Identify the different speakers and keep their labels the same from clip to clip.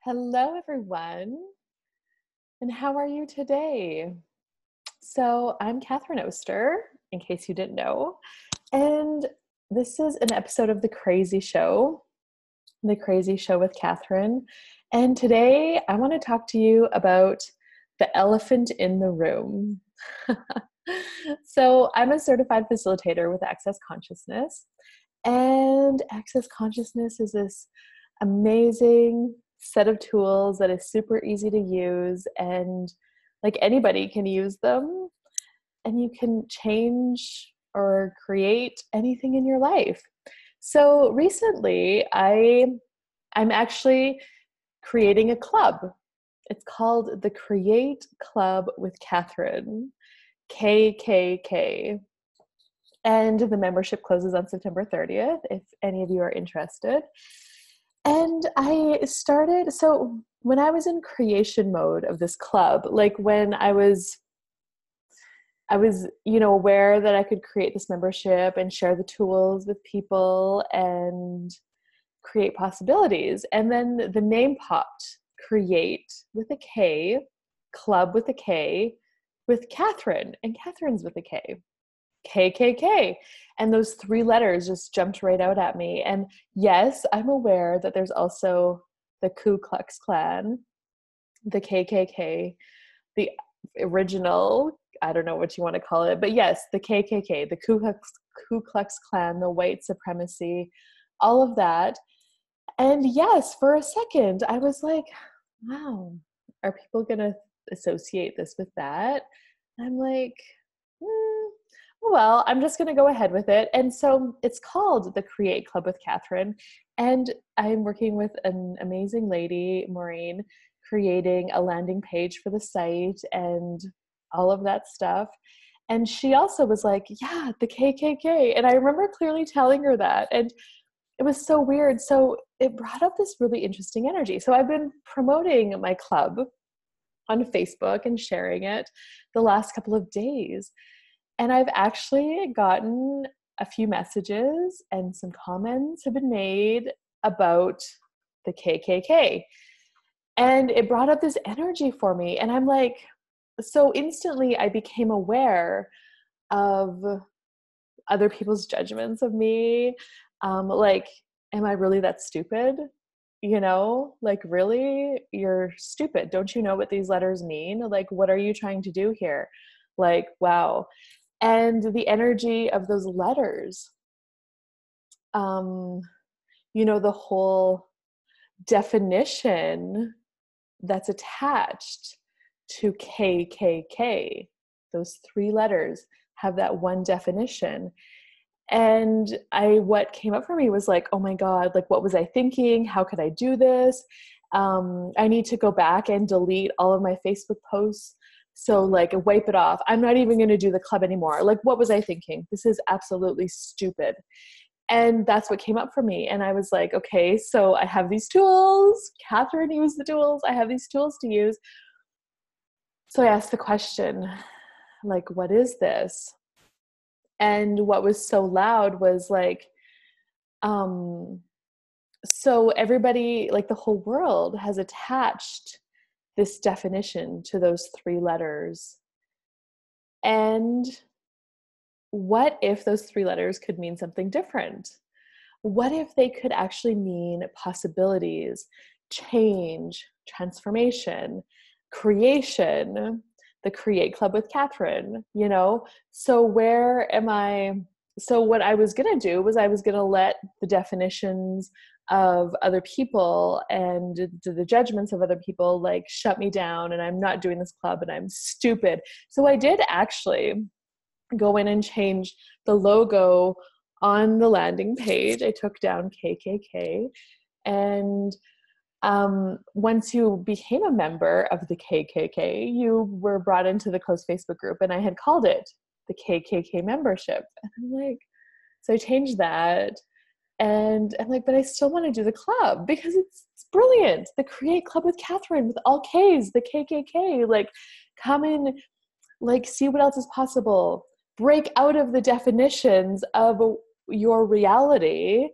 Speaker 1: Hello, everyone, and how are you today? So, I'm Katherine Oster, in case you didn't know, and this is an episode of KrAzY Show, KrAzY Show with Katherine. And today, I want to talk to you about the elephant in the room. So, I'm a certified facilitator with Access Consciousness, and Access Consciousness is this amazing set of tools that is super easy to use, and like anybody can use them, and you can change or create anything in your life. So recently I'm actually creating a club. It's called the Create Club with Katherine, KKK. And the membership closes on September 30th if any of you are interested. And I started, so when I was in creation mode of this club, like when I was, aware that I could create this membership and share the tools with people and create possibilities. And then the name popped, Create with a K, Club with a K, with Katherine, and Katherine's with a K. KKK. And those three letters just jumped right out at me. And yes, I'm aware that there's also the Ku Klux Klan, the KKK, the original, I don't know what you want to call it, but yes, the KKK, the Ku Klux Klan, the white supremacy, all of that. And yes, for a second, I was like, wow, are people going to associate this with that? And I'm like, well, I'm just going to go ahead with it. And so it's called the Create Club with Katherine. And I'm working with an amazing lady, Maureen, creating a landing page for the site and all of that stuff. And she also was like, yeah, the KKK. And I remember clearly telling her that. And it was so weird. So it brought up this really interesting energy. So I've been promoting my club on Facebook and sharing it the last couple of days. And I've actually gotten a few messages and some comments have been made about the KKK. And it brought up this energy for me. And I'm like, so instantly I became aware of other people's judgments of me. Like, am I really that stupid? Like, really? You're stupid. Don't you know what these letters mean? Like, what are you trying to do here? Like, wow. And the energy of those letters, the whole definition that's attached to KKK, those three letters have that one definition. And what came up for me was like, oh my God, like, what was I thinking? How could I do this? I need to go back and delete all of my Facebook posts. So like, wipe it off. I'm not even going to do the club anymore. Like, what was I thinking? This is absolutely stupid. And that's what came up for me. And I was like, okay, so I have these tools. Katherine used the tools. I have these tools to use. So I asked the question, like, what is this? And what was so loud was like, so everybody, like the whole world has attached this definition to those three letters. And what if those three letters could mean something different? What if they could actually mean possibilities, change, transformation, creation, the Create Club with Katherine, So what I was going to do was I was going to let the definitions of other people and the judgments of other people like shut me down, and I'm not doing this club and I'm stupid. So I did actually go in and change the logo on the landing page. I took down KKK, and once you became a member of the KKK, you were brought into the closed Facebook group, and I had called it the KKK membership. And I'm like, so I changed that. And I'm like, but I still want to do the club because it's brilliant. The Create Club with Katherine with all Ks, the KKK, like, come in, like, see what else is possible. Break out of the definitions of your reality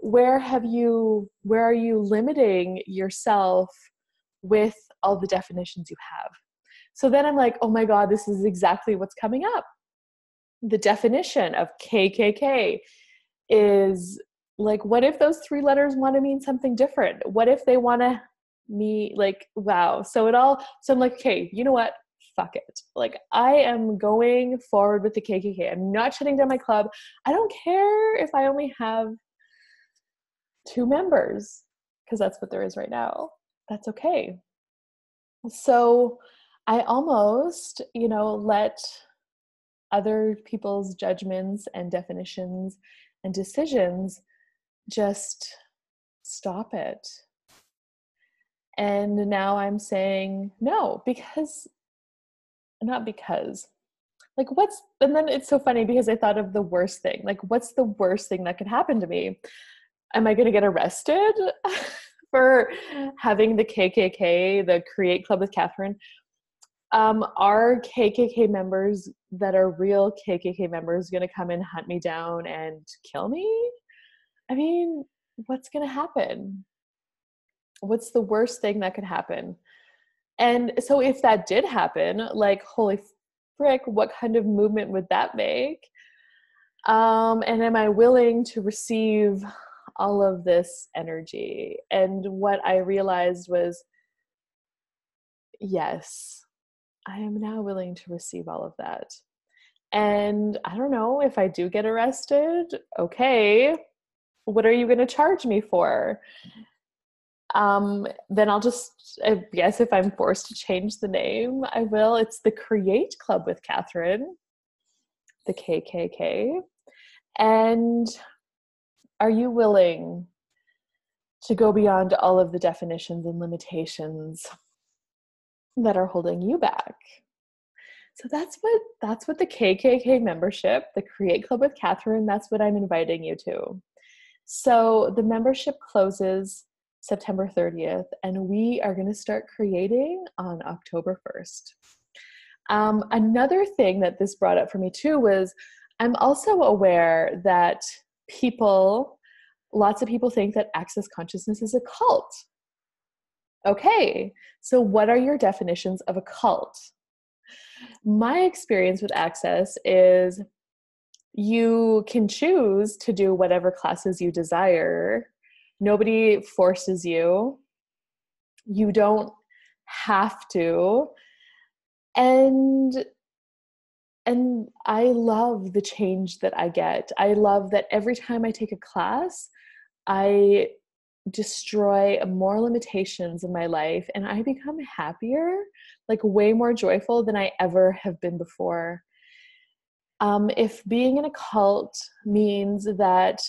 Speaker 1: where are you limiting yourself with all the definitions you have? So then I'm like, oh my God, this is exactly what's coming up. The definition of KKK is like, what if those 3 letters want to mean something different? What if they want to me like, wow. So I'm like, okay, you know what? Fuck it. Like, I am going forward with the KKK. I'm not shutting down my club. I don't care if I only have 2 members, because that's what there is right now. That's okay. So I almost, let other people's judgments and definitions and decisions just stop it. And now I'm saying no, and then it's so funny because I thought of the worst thing. Like, what's the worst thing that could happen to me? Am I going to get arrested for having the KKK, the Create Club with Katherine? Are KKK members that are real KKK members going to come and hunt me down and kill me? I mean, what's going to happen? What's the worst thing that could happen? And so if that did happen, like, holy frick, what kind of movement would that make? And am I willing to receive all of this energy? And what I realized was, yes, I am now willing to receive all of that. And I don't know, if I do get arrested, okay, what are you going to charge me for? Then I'll just, I guess if I'm forced to change the name, I will. It's the Create Club with Katherine, the KKK. And are you willing to go beyond all of the definitions and limitations that are holding you back? So that's what the KKK membership, the Create Club with Katherine, that's what I'm inviting you to. So the membership closes September 30th, and we are going to start creating on October 1st. Another thing that this brought up for me too was, I'm also aware that lots of people think that Access Consciousness is a cult. Okay, so what are your definitions of a cult? My experience with Access is you can choose to do whatever classes you desire. Nobody forces you. You don't have to. And I love the change that I get. I love that every time I take a class, I destroy more limitations in my life and I become happier, like way more joyful than I ever have been before. If being in a cult means that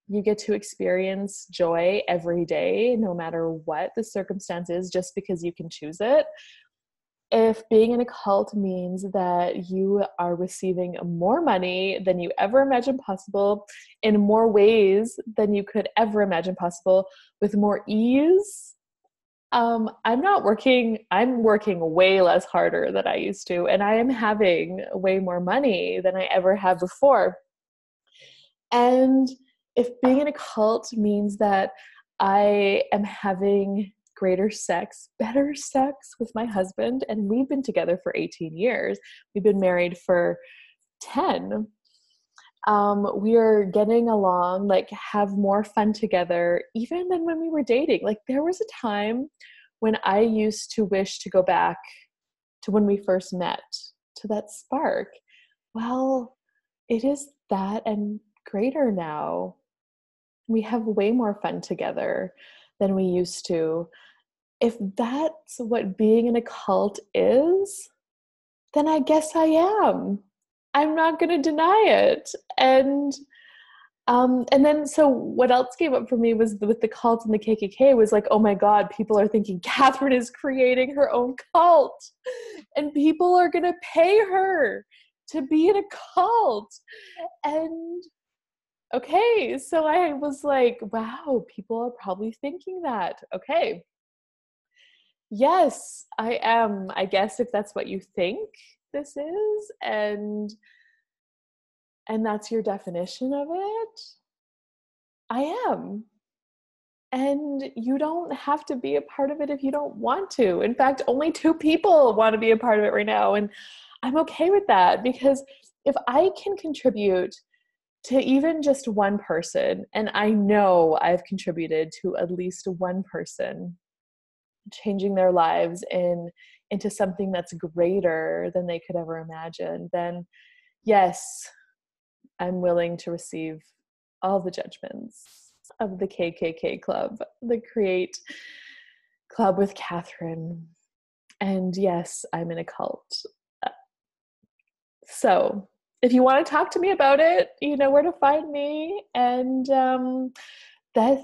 Speaker 1: you get to experience joy every day, no matter what the circumstance is, just because you can choose it. If being in a cult means that you are receiving more money than you ever imagined possible, in more ways than you could ever imagine possible, with more ease, I'm working way less harder than I used to, and I am having way more money than I ever have before. And if being in a cult means that I am having better sex with my husband, and we've been together for 18 years. We've been married for 10. We are getting along, like have more fun together, even than when we were dating. Like there was a time when I used to wish to go back to when we first met, to that spark. Well, it is that and greater now. We have way more fun together than we used to. If that's what being in a cult is, then I guess I am. I'm not going to deny it. And then, so what else came up for me was with the cult and the KKK was like, oh my God, people are thinking Katherine is creating her own cult and people are going to pay her to be in a cult. And okay, so I was like, wow, people are probably thinking that. Okay. Yes, I am. I guess if that's what you think this is, and that's your definition of it, I am. And you don't have to be a part of it if you don't want to. In fact, only 2 people want to be a part of it right now. And I'm okay with that, because if I can contribute to even just one person, and I know I've contributed to at least one person, changing their lives into something that's greater than they could ever imagine, then yes, I'm willing to receive all the judgments of the KKK Club, the Create Club with Katherine. And yes, I'm in a cult. So if you want to talk to me about it, you know where to find me. And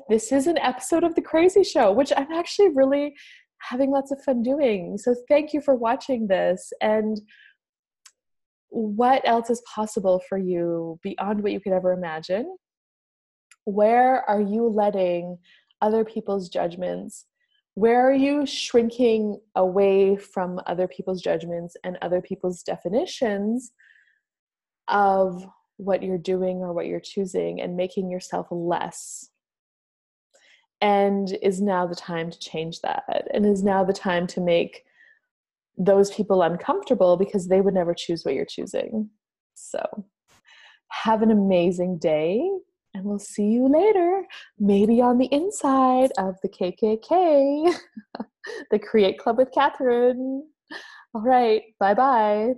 Speaker 1: this is an episode of the KrAzY Show, which I'm actually really having lots of fun doing. So thank you for watching this. And what else is possible for you beyond what you could ever imagine? Where are you letting other people's judgments? Where are you shrinking away from other people's judgments and other people's definitions of what you're doing or what you're choosing, and making yourself less? And is now the time to change that? And is now the time to make those people uncomfortable, because they would never choose what you're choosing. So have an amazing day, and we'll see you later, maybe on the inside of the KKK, the Create Club with Katherine. All right, bye-bye.